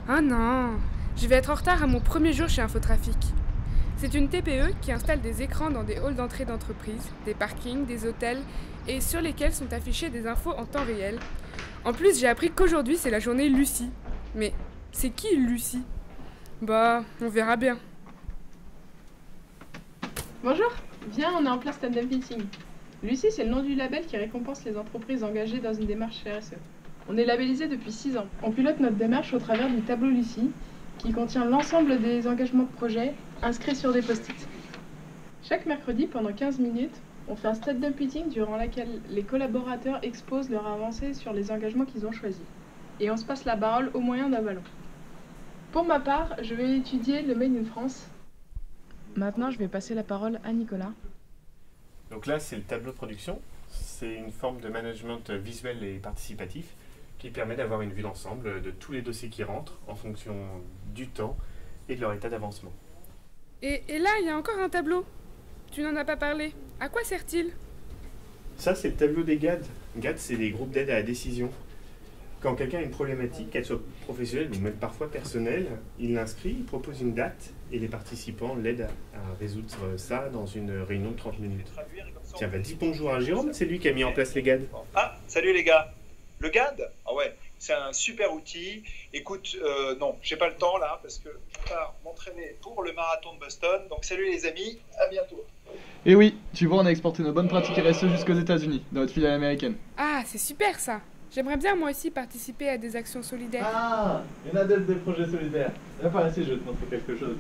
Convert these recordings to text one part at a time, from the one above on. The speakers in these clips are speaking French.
Ah non, je vais être en retard à mon premier jour chez Infotrafic. C'est une TPE qui installe des écrans dans des halls d'entrée d'entreprise, des parkings, des hôtels et sur lesquels sont affichées des infos en temps réel. En plus, j'ai appris qu'aujourd'hui c'est la journée Lucie. Mais c'est qui Lucie? Bah, on verra bien. Bonjour, viens, on est en place stand-up meeting. Lucie, c'est le nom du label qui récompense les entreprises engagées dans une démarche RSE. On est labellisé depuis 6 ans. On pilote notre démarche au travers du tableau Lucie, qui contient l'ensemble des engagements de projet inscrits sur des post-it. Chaque mercredi, pendant 15 minutes, on fait un stand-up meeting durant lequel les collaborateurs exposent leur avancée sur les engagements qu'ils ont choisis. Et on se passe la parole au moyen d'un ballon. Pour ma part, je vais étudier le Made in France. Maintenant, je vais passer la parole à Nicolas. Donc là, c'est le tableau de production. C'est une forme de management visuel et participatif qui permet d'avoir une vue d'ensemble de tous les dossiers qui rentrent en fonction du temps et de leur état d'avancement. Et là, il y a encore un tableau. Tu n'en as pas parlé. À quoi sert-il? Ça, c'est le tableau des GAD. GAD, c'est des groupes d'aide à la décision. Quand quelqu'un a une problématique, qu'elle soit professionnelle ou même parfois personnelle, il l'inscrit, il propose une date et les participants l'aident à résoudre ça dans une réunion de 30 minutes. Tiens, bah dis bonjour à Jérôme, c'est lui qui a mis en place les GAD. Ah, salut les gars. Le GAD, ah ouais, c'est un super outil. Écoute, non, j'ai pas le temps là parce que je pars m'entraîner pour le marathon de Boston. Donc salut les amis, à bientôt. Et oui, tu vois, on a exporté nos bonnes pratiques RSE jusqu'aux États-Unis, dans notre filiale américaine. Ah, c'est super ça. J'aimerais bien moi aussi participer à des actions solidaires. Ah, une adepte des projets solidaires. Viens par ici, je vais te montrer quelque chose.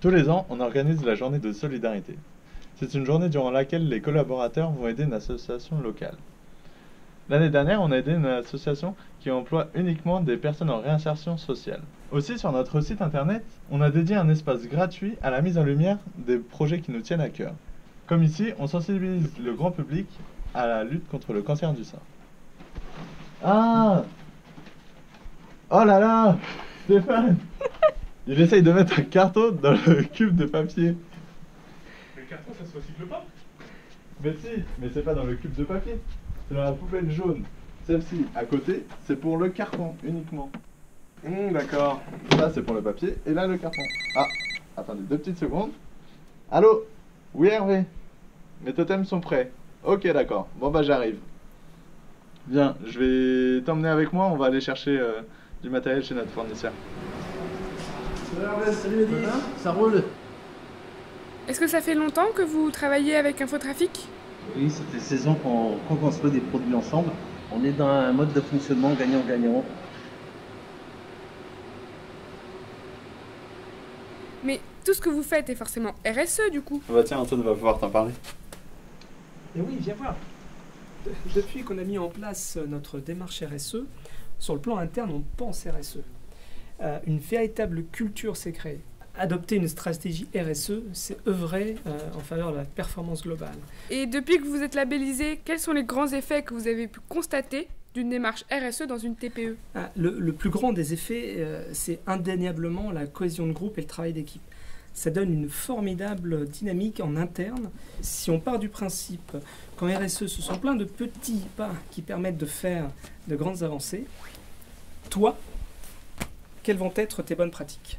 Tous les ans, on organise la journée de solidarité. C'est une journée durant laquelle les collaborateurs vont aider une association locale. L'année dernière, on a aidé une association qui emploie uniquement des personnes en réinsertion sociale. Aussi, sur notre site internet, on a dédié un espace gratuit à la mise en lumière des projets qui nous tiennent à cœur. Comme ici, on sensibilise le grand public à la lutte contre le cancer du sein. Ah! Oh là là! Stéphane! Il essaye de mettre un carton dans le cube de papier. Le carton, ça se recycle pas? Mais si, mais c'est pas dans le cube de papier. C'est dans la poubelle jaune. Celle-ci, à côté, c'est pour le carton uniquement. D'accord. Ça, c'est pour le papier. Et là, le carton. Ah, attendez 2 petites secondes. Allô? Oui, Hervé? Mes totems sont prêts. Ok, d'accord. Bon, bah, j'arrive. Viens, je vais t'emmener avec moi. On va aller chercher du matériel chez notre fournisseur. Salut Edith, ça roule? Est-ce que ça fait longtemps que vous travaillez avec Infotrafic? Oui, ça fait 16 ans qu'on construit des produits ensemble. On est dans un mode de fonctionnement gagnant-gagnant. Mais tout ce que vous faites est forcément RSE du coup. Bah tiens, Antoine va pouvoir t'en parler. Et oui, viens voir. Depuis qu'on a mis en place notre démarche RSE, sur le plan interne, on pense RSE. Une véritable culture s'est créée. Adopter une stratégie RSE, c'est œuvrer en faveur de la performance globale. Et depuis que vous êtes labellisé, quels sont les grands effets que vous avez pu constater d'une démarche RSE dans une TPE? Le plus grand des effets, c'est indéniablement la cohésion de groupe et le travail d'équipe. Ça donne une formidable dynamique en interne. Si on part du principe qu'en RSE, ce sont plein de petits pas qui permettent de faire de grandes avancées, toi, quelles vont être tes bonnes pratiques?